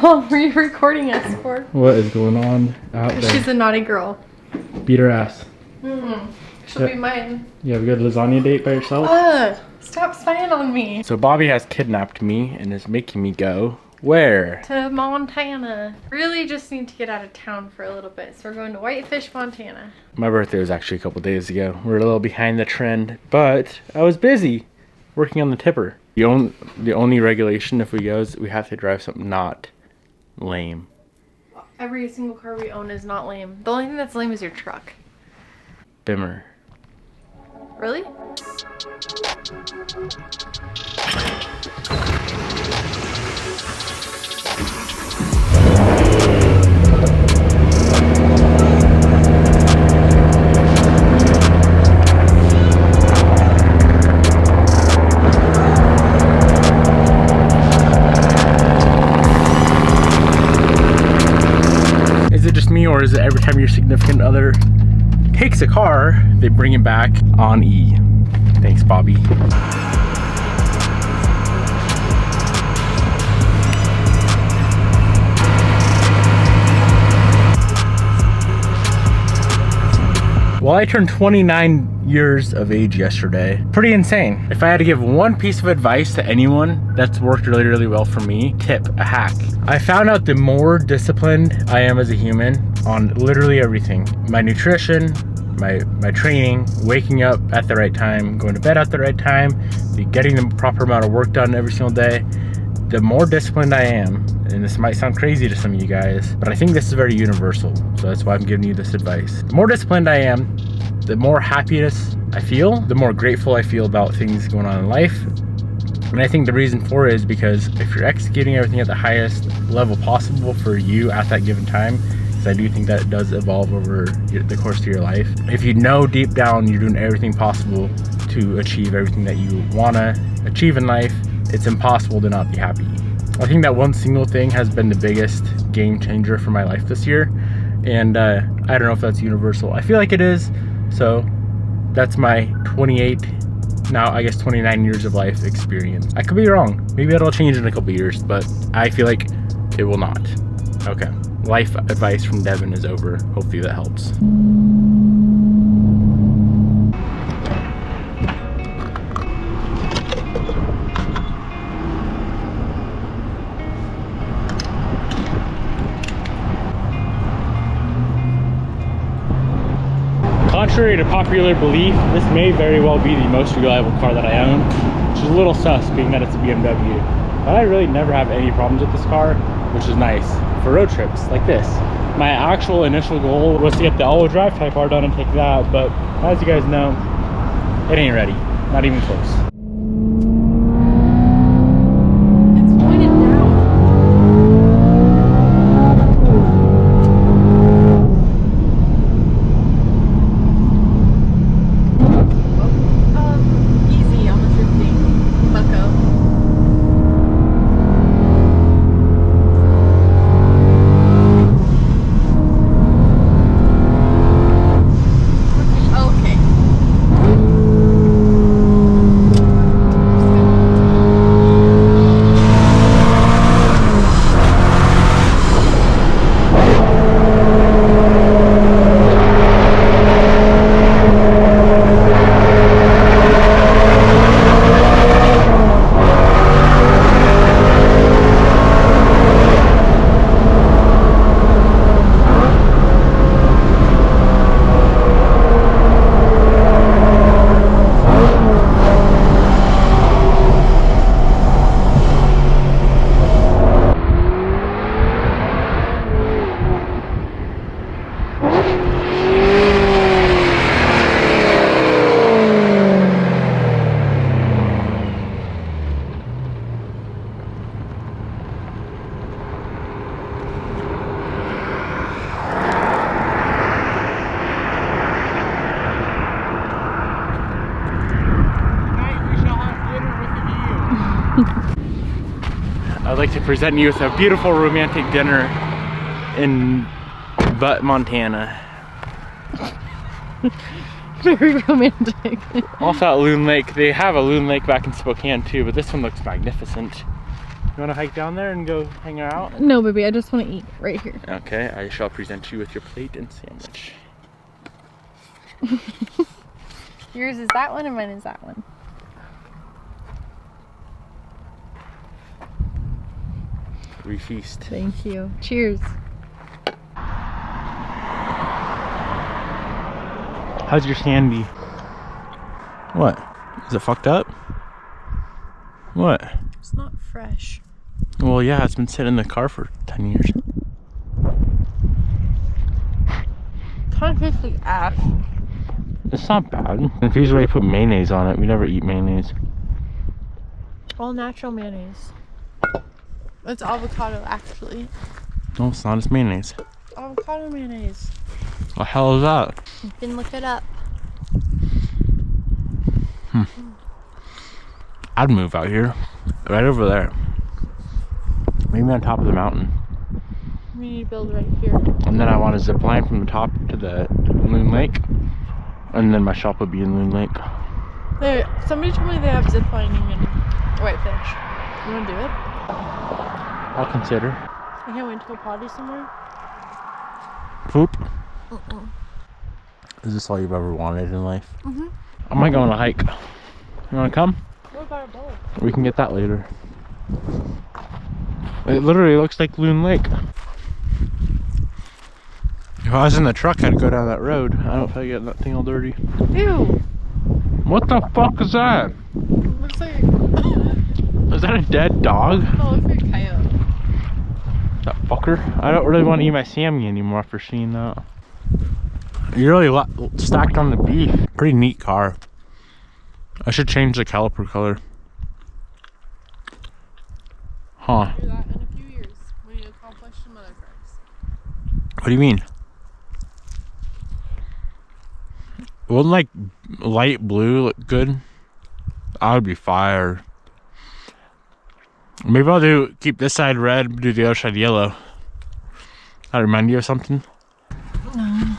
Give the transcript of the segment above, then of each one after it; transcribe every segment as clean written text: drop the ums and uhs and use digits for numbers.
long were you recording us for? What is going on out there? She's a naughty girl. Beat her ass. She'll be mine. You have a good lasagna date by yourself? Stop spying on me. So Bobby has kidnapped me and is making me go. Where? To Montana. Really just need to get out of town for a little bit. So we're going to Whitefish, Montana. My birthday was actually a couple days ago. We're a little behind the trend, but I was busy working on the tipper. The only regulation if we go is we have to drive something not lame. Every single car we own is not lame. The only thing that's lame is your truck. Bimmer. Really? Is it just me, or is it every time your significant other takes a car, they bring it back on E? Thanks, Bobby. Well, I turned 29 years of age yesterday. Pretty insane. If I had to give one piece of advice to anyone that's worked really, really well for me, a hack. I found out the more disciplined I am as a human on literally everything. My nutrition, my training, waking up at the right time, going to bed at the right time, getting the proper amount of work done every single day, the more disciplined I am, and this might sound crazy to some of you guys, but I think this is very universal, so that's why I'm giving you this advice. The more disciplined I am, the more happiness I feel, the more grateful I feel about things going on in life. And I think the reason for it is because if you're executing everything at the highest level possible for you at that given time, because I do think that it does evolve over the course of your life. If you know deep down you're doing everything possible to achieve everything that you want to achieve in life, it's impossible to not be happy. I think that one single thing has been the biggest game changer for my life this year. And I don't know if that's universal. I feel like it is. So that's my 28, now I guess 29 years of life experience. I could be wrong. Maybe it'll change in a couple years, but I feel like it will not. Okay. Life advice from Devin is over. Hopefully that helps. Contrary to popular belief, this may very well be the most reliable car that I own, which is a little sus being that it's a BMW. But I really never have any problems with this car, which is nice for road trips like this. My actual initial goal was to get the all-wheel drive Type R done and take that, but as you guys know, it ain't ready, not even close. I'd like to present you with a beautiful romantic dinner in Montana. Very romantic. Also at Loon Lake. They have a Loon Lake back in Spokane too, but this one looks magnificent. You want to hike down there and go hang out? No, baby, I just want to eat right here. Okay, I shall present you with your plate and sandwich. Yours is that one and mine is that one. We feast. Thank you. Cheers. How's your sandy? What? Is it fucked up? What? It's not fresh. Well, yeah, it's been sitting in the car for 10 years. Kind of tastes like ash. It's not bad. If he's ready to put mayonnaise on it, we never eat mayonnaise. All natural mayonnaise. It's avocado, actually. No, it's not. It's mayonnaise. Avocado mayonnaise. What the hell is that? You can look it up. I'd move out here. Right over there. Maybe on top of the mountain. We need to build right here. And then I want to zip line from the top to the Loon Lake. And then my shop would be in Loon Lake. There, somebody told me they have zip lining in Whitefish. You want to do it? I'll consider. I can't wait to go potty somewhere. Poop? Is this all you've ever wanted in life? Mm-hmm. I might go on a hike. You want to come? What about a bowl? We can get that later. It literally looks like Loon Lake. If I was in the truck, I'd go down that road. I don't feel like getting that thing all dirty. Ew! What the fuck is that? Looks like Is that a dead dog? oh, looks like a coyote. That fucker. I don't really want to eat my Sammy anymore after seeing that. You're really stacked on the beef. Pretty neat car. I should change the caliper color. Huh. Do that in a few years when you accomplish some other things. What do you mean? Wouldn't like light blue look good? I would be fire. Maybe I'll keep this side red, do the other side yellow. That remind you of something? No.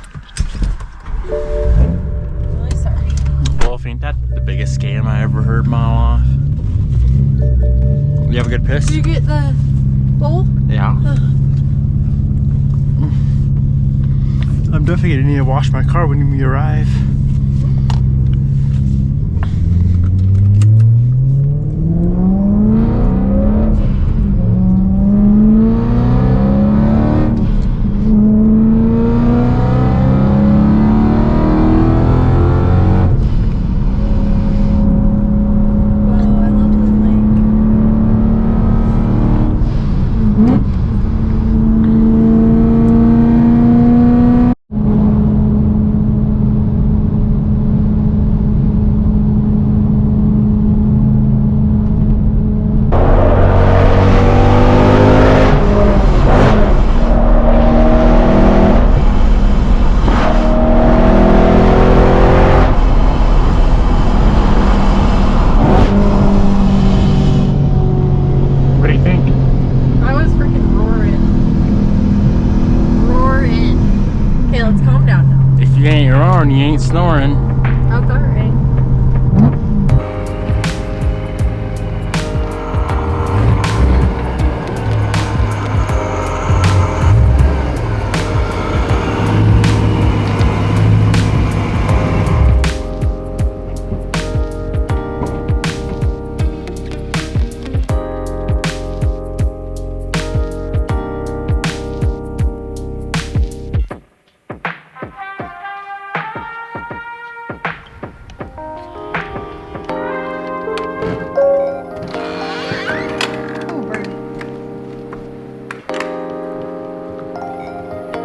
Really sorry. Wolf, ain't that the biggest scam I ever heard in my life? You have a good piss? Did you get the bowl? Yeah. I'm definitely gonna need to wash my car when you arrive. You ain't snoring. How's that ring?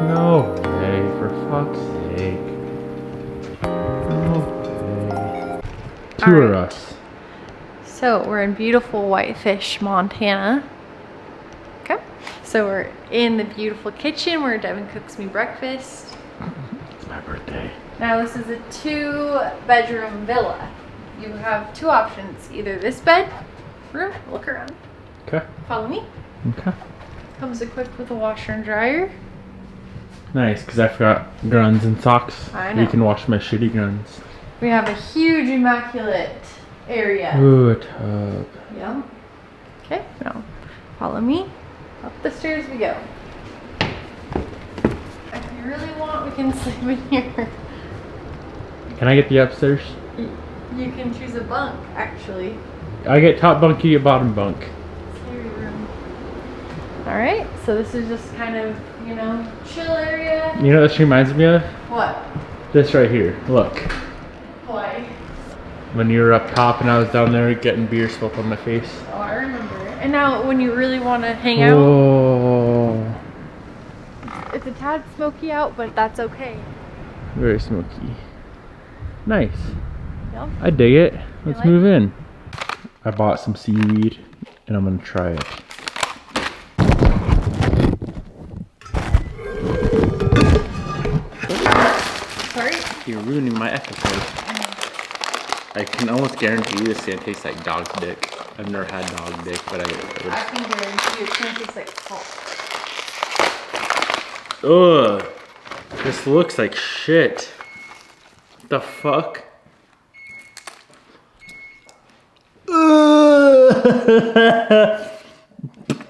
No way, for fuck's sake. No way. Tour us. So we're in beautiful Whitefish, Montana. Okay. So we're in the beautiful kitchen where Devin cooks me breakfast. It's my birthday. Now this is a 2-bedroom villa. You have 2 options. Either this bed room, look around. Okay. Follow me. Okay. Comes equipped with a washer and dryer. Nice, because I forgot guns and socks. I know. You can wash my shitty guns. We have a huge immaculate area. Ooh, a tub. Yeah. Okay. Now Follow me. Up the stairs we go. If you really want, we can sleep in here. Can I get the upstairs? You can choose a bunk, actually. I get top bunk, you get bottom bunk. Scary room. Alright, so this is just kind of, you know, chill area. You know what this reminds me of? What? This right here. Look. Why? When you were up top and I was down there getting beer spilled on my face. Oh, I remember. And now when you really want to hang out, Oh. it's a tad smoky out, but that's okay. Very smoky. Nice. Yep. I dig it. Let's like move in. I bought some seaweed and I'm gonna try it. Sorry? You're ruining my episode. I can almost guarantee you this gonna taste like dog's dick. I've never had dog dick, but I can guarantee you it's gonna taste like salt. Ugh. This looks like shit. What the fuck?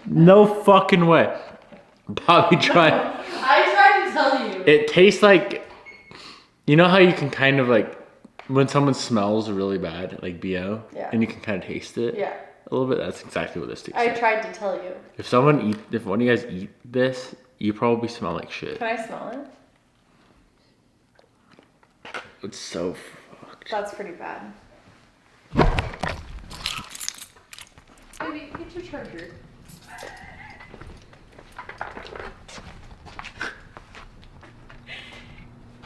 No fucking way. Bobby, try. I tried to tell you. It tastes like, you know how you can kind of like, when someone smells really bad, like BO, Yeah. and you can kind of taste it. Yeah. A little bit. That's exactly what this tastes I like. tried to tell you. If one of you guys eat this, you probably smell like shit. Can I smell it? It's so fucked. That's pretty bad. Baby, get your charger.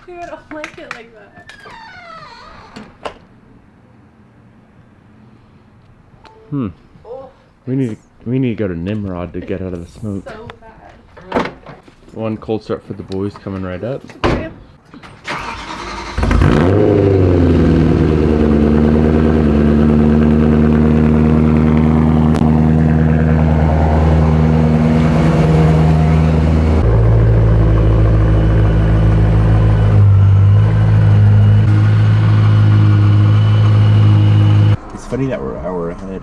Dude, I don't like it like that. Oh, We need to go to Nimrod to get out of the smoke. so bad. One cold start for the boys coming right up. Okay. It's funny that we're an hour ahead.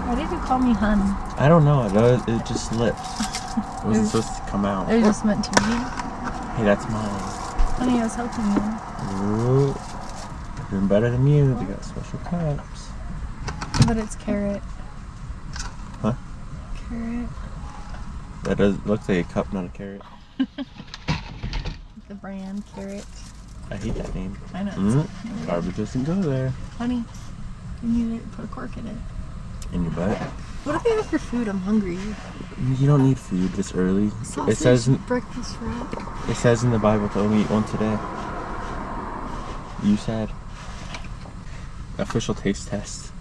Why did you call me hun? I don't know. It just slipped. It wasn't supposed to come out. It was just meant to be. Hey, that's mine. Honey, I was helping you. Ooh, doing better than you. They got special cups. But it's carrot. Huh? Carrot. That looks like a cup, not a carrot. The brand carrot. I hate that name. I know. Garbage doesn't go there. Honey, you need to put a cork in it. In your butt. What if I have your food? I'm hungry. You don't need food this early. Sausage, It says breakfast wrap. it says in the Bible to only eat one today. You said. Official taste test.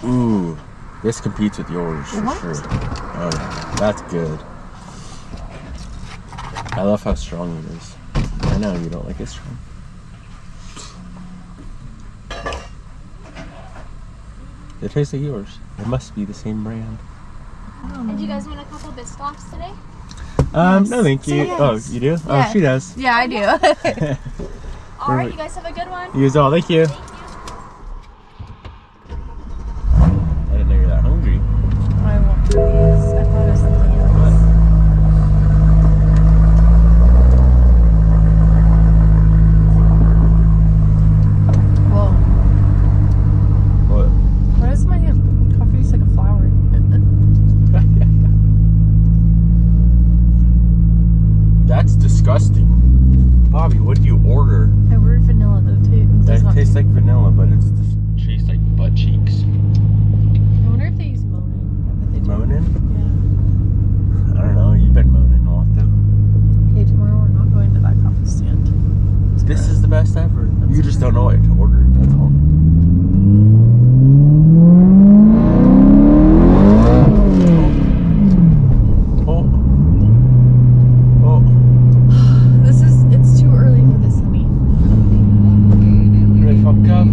Ooh, this competes with yours for What? sure. Oh yeah, that's good. I love how strong it is. I know you don't like it strong. It tastes like yours. It must be the same brand. Did you guys want a couple Biscoffs today? No thank you. Say yes. Oh, you do? Oh, Yeah. she does. Yeah, I do. Alright, you guys have a good one. You as well, thank you. Thank you. I didn't know you were that hungry. I want these. I thought it was something else. Whoa. What? Why does my coffee taste like a flower? That's disgusting. Bobby, what did you order? I ordered vanilla though too. It does That not tastes like vanilla, but it tastes like butt cheeks. I wonder if they use Monin. I bet they do. Moaning? Yeah. I don't know. You've been moaning a lot though. Okay, tomorrow we're not going to that coffee stand. This is the best ever. You just don't know what to order. That's all. It's too early for this, honey. Really fucked up.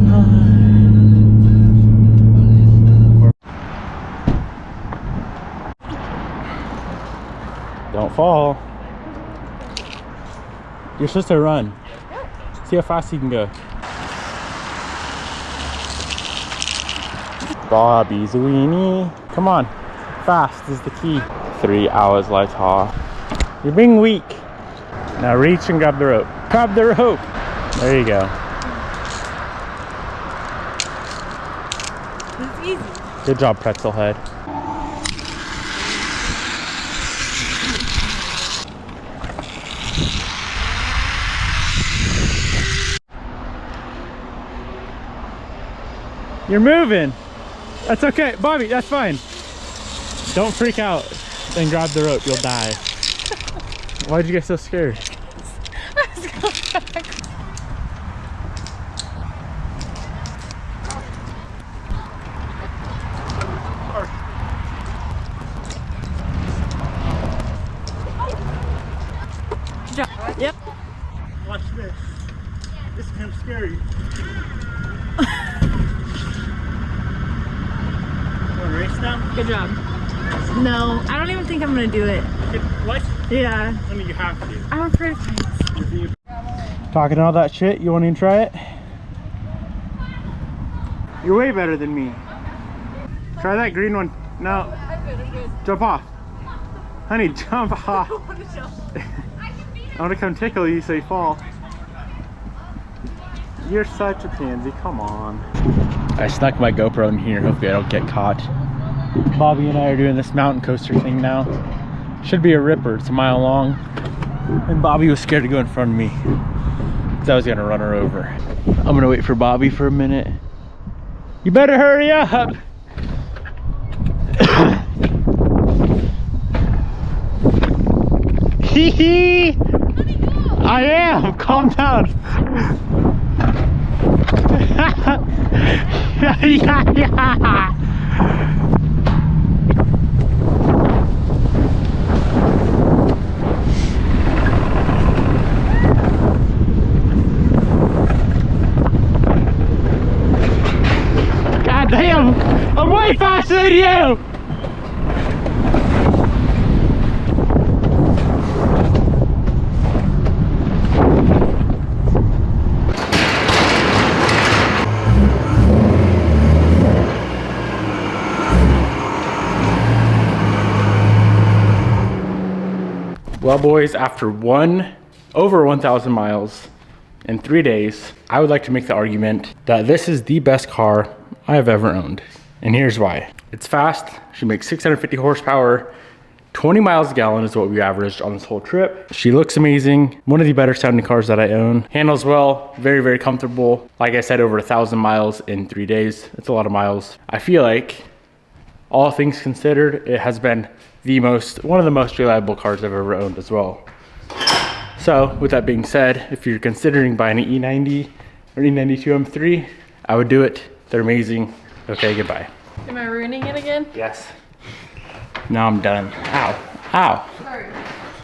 Don't fall. You're supposed to run. See how fast you can go. Bobby's weenie. Come on, fast is the key. 3 hours later. You're being weak. Now reach and grab the rope. Grab the rope. There you go. It's easy. Good job, pretzel head. You're moving. That's okay. Bobby, that's fine. Don't freak out and grab the rope. You'll die. Why'd you get so scared? Let's go back. Yep. Watch this. This is kind of scary. You want to race now? Good job. No, I don't even think I'm gonna do it. What? Yeah. I mean, you have to. I'm afraid of heights. Talking all that shit, you want to try it? You're way better than me. Try that green one. No. I'm good. Jump off. Honey, jump off. I want to come tickle you so you fall. You're such a pansy, come on. I snuck my GoPro in here, hopefully I don't get caught. Bobby and I are doing this mountain coaster thing now. Should be a ripper, it's a mile long. And Bobby was scared to go in front of me, because I was gonna run her over. I'm gonna wait for Bobby for a minute. You better hurry up! Hee hee! I am! Calm down! Yeah. God damn! I'm way faster than you! Well, boys, after over 1,000 miles in 3 days, I would like to make the argument that this is the best car I have ever owned. And here's why. It's fast, she makes 650 horsepower, 20 miles a gallon is what we averaged on this whole trip. She looks amazing, one of the better sounding cars that I own. Handles well, very, very comfortable. Like I said, over 1,000 miles in 3 days. It's a lot of miles. I feel like, all things considered, it has been one of the most reliable cars I've ever owned as well. So with that being said, if you're considering buying an E90 or E92 M3, I would do it. They're amazing. Okay, goodbye. Am I ruining it again? Yes. Now I'm done. Ow, ow. Sorry.